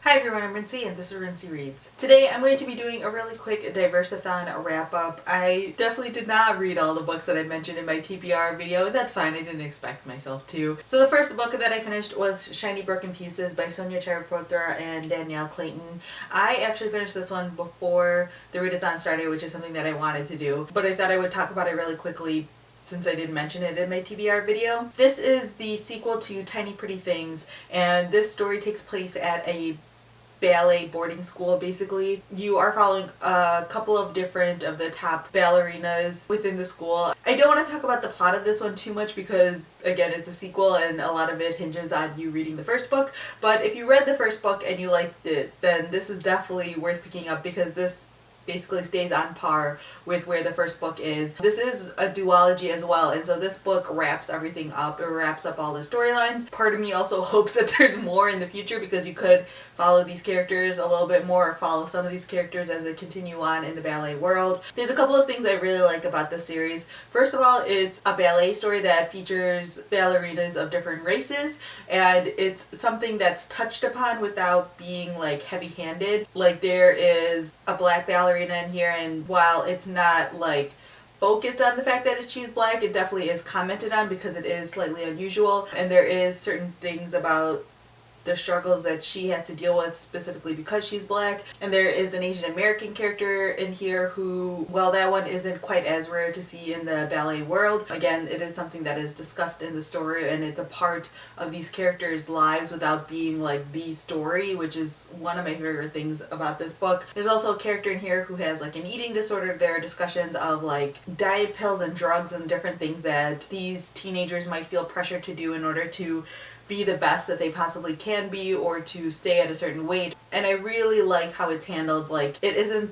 Hi everyone, I'm Rincey and this is Rincey Reads. Today I'm going to be doing a really quick diverseathon wrap up. I definitely did not read all the books that I mentioned in my TBR video. That's fine, I didn't expect myself to. So the first book that I finished was Shiny Broken Pieces by Sonia Charipotra and Danielle Clayton. I actually finished this one before the readathon started, which is something that I wanted to do, but I thought I would talk about it really quickly since I didn't mention it in my TBR video. This is the sequel to Tiny Pretty Things, and this story takes place at a ballet boarding school. Basically, you are following a couple of different of the top ballerinas within the school. I don't want to talk about the plot of this one too much because again it's a sequel and a lot of it hinges on you reading the first book, but if you read the first book and you liked it, then this is definitely worth picking up because this basically stays on par with where the first book is. This is a duology as well, and so this book wraps everything up. It wraps up all the storylines. Part of me also hopes that there's more in the future because you could follow these characters a little bit more or follow some of these characters as they continue on in the ballet world. There's a couple of things I really like about this series. First of all, it's a ballet story that features ballerinas of different races, and it's something that's touched upon without being like heavy-handed. Like there is a black ballerina in here, and while it's not like focused on the fact that she's black, it definitely is commented on because it is slightly unusual, and there is certain things about the struggles that she has to deal with specifically because she's black. And there is an Asian American character in here who, well, that one isn't quite as rare to see in the ballet world. Again, it is something that is discussed in the story and it's a part of these characters' lives without being like the story, which is one of my favorite things about this book. There's also a character in here who has like an eating disorder. There are discussions of like diet pills and drugs and different things that these teenagers might feel pressure to do in order to be the best that they possibly can be or to stay at a certain weight. And I really like how it's handled. Like, it isn't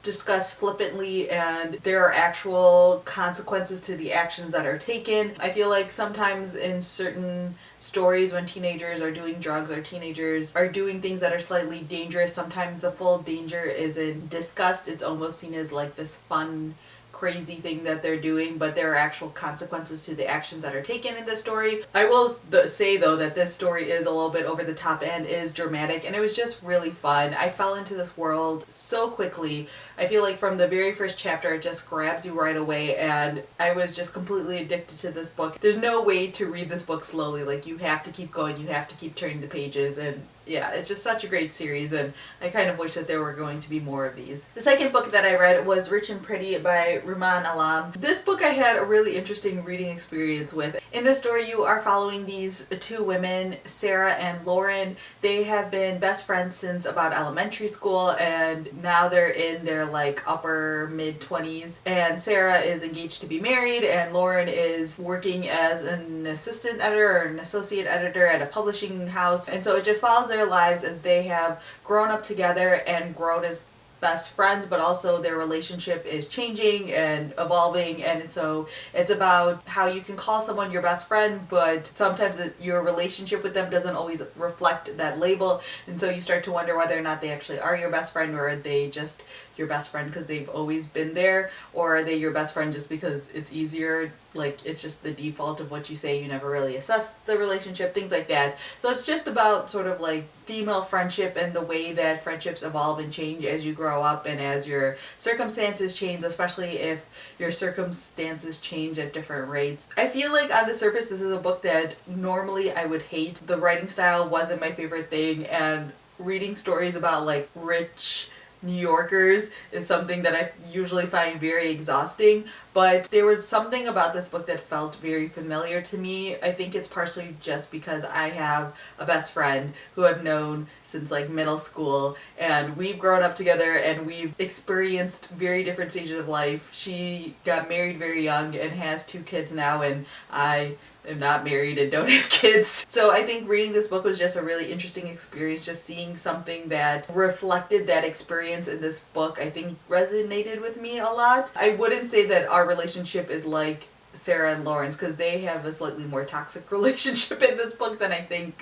discussed flippantly and there are actual consequences to the actions that are taken. I feel like sometimes in certain stories when teenagers are doing drugs or teenagers are doing things that are slightly dangerous, sometimes the full danger isn't discussed. It's almost seen as like this fun crazy thing that they're doing, but there are actual consequences to the actions that are taken in this story. I will say though that this story is a little bit over the top and is dramatic, and it was just really fun. I fell into this world so quickly. I feel like from the very first chapter it just grabs you right away, and I was just completely addicted to this book. There's no way to read this book slowly. Like, you have to keep going, you have to keep turning the pages, and yeah, it's just such a great series, and I kind of wish that there were going to be more of these. The second book that I read was Rich and Pretty by Rumaan Alam. This book I had a really interesting reading experience with. In this story, you are following these two women, Sarah and Lauren. They have been best friends since about elementary school, and now they're in their like upper mid-20s. And Sarah is engaged to be married, and Lauren is working as an assistant editor or an associate editor at a publishing house. And so it just follows their lives as they have grown up together and grown as best friends, but also their relationship is changing and evolving. And so it's about how you can call someone your best friend, but sometimes your relationship with them doesn't always reflect that label, and so you start to wonder whether or not they actually are your best friend, or are they just your best friend because they've always been there, or are they your best friend just because it's easier, like it's just the default of what you say, you never really assess the relationship, things like that. So it's just about sort of like female friendship and the way that friendships evolve and change as you grow up and as your circumstances change, especially if your circumstances change at different rates. I feel like on the surface this is a book that normally I would hate. The writing style wasn't my favorite thing, and reading stories about like rich New Yorkers is something that I usually find very exhausting, but there was something about this book that felt very familiar to me. I think it's partially just because I have a best friend who I've known since like middle school, and we've grown up together and we've experienced very different stages of life. She got married very young and has 2 kids now, and I am not married and don't have kids. So I think reading this book was just a really interesting experience. Just seeing something that reflected that experience in this book, I think resonated with me a lot. I wouldn't say that our relationship is like Sarah and Lauren's, because they have a slightly more toxic relationship in this book than I think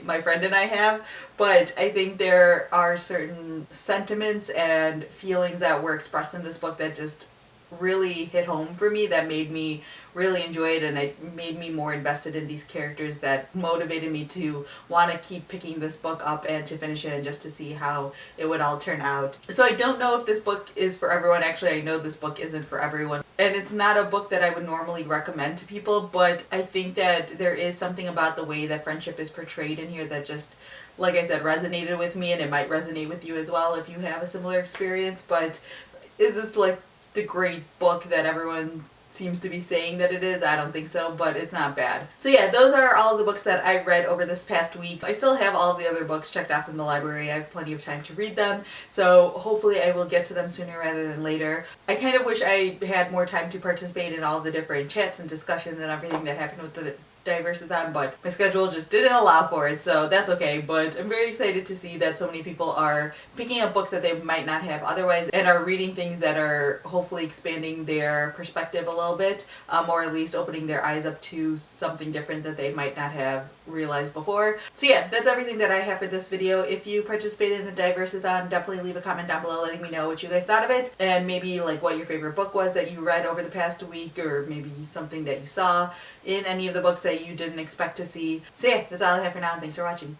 my friend and I have, but I think there are certain sentiments and feelings that were expressed in this book that just really hit home for me, that made me really enjoy it, and it made me more invested in these characters, that motivated me to want to keep picking this book up and to finish it and just to see how it would all turn out. So I don't know if this book is for everyone. Actually, I know this book isn't for everyone, and it's not a book that I would normally recommend to people, but I think that there is something about the way that friendship is portrayed in here that just, like I said, resonated with me, and it might resonate with you as well if you have a similar experience. But is this like the great book that everyone seems to be saying that it is? I don't think so, but it's not bad. So yeah, those are all the books that I read over this past week. I still have all of the other books checked off in the library. I have plenty of time to read them, so hopefully I will get to them sooner rather than later. I kind of wish I had more time to participate in all the different chats and discussions and everything that happened with the diverseathon, but my schedule just didn't allow for it, so that's okay. But I'm very excited to see that so many people are picking up books that they might not have otherwise, and are reading things that are hopefully expanding their perspective a little bit, or at least opening their eyes up to something different that they might not have realized before. So yeah, that's everything that I have for this video. If you participated in the diverseathon, definitely leave a comment down below letting me know what you guys thought of it, and maybe like what your favorite book was that you read over the past week, or maybe something that you saw in any of the books that you didn't expect to see. So yeah, that's all I have for now, and thanks for watching.